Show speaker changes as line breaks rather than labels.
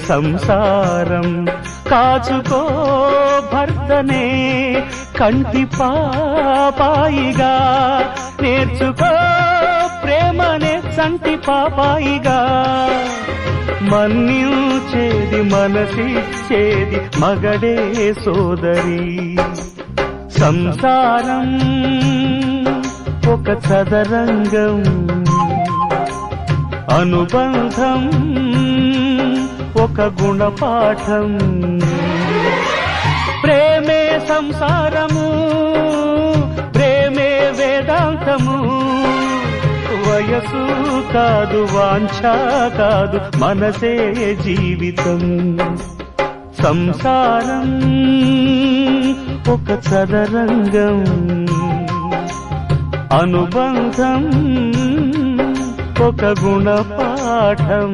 సంసారం కాచుకో భర్తనే కంటి పాపాయిగా నేర్చుకో ప్రేమనే సంటి పాపాయిగా మన్నించేది మనసిచ్చేది మగడే సోదరి సంసారం ఒక చదరంగం అనుబంధం ఒక గుణపాఠం ప్రేమే సంసారము ప్రేమే వేదాంతము వయసు కాదు వాంఛ కాదు మనసే జీవితం సంసారం ఒక చదరంగం అనుబంధం ఒక గుణపాఠం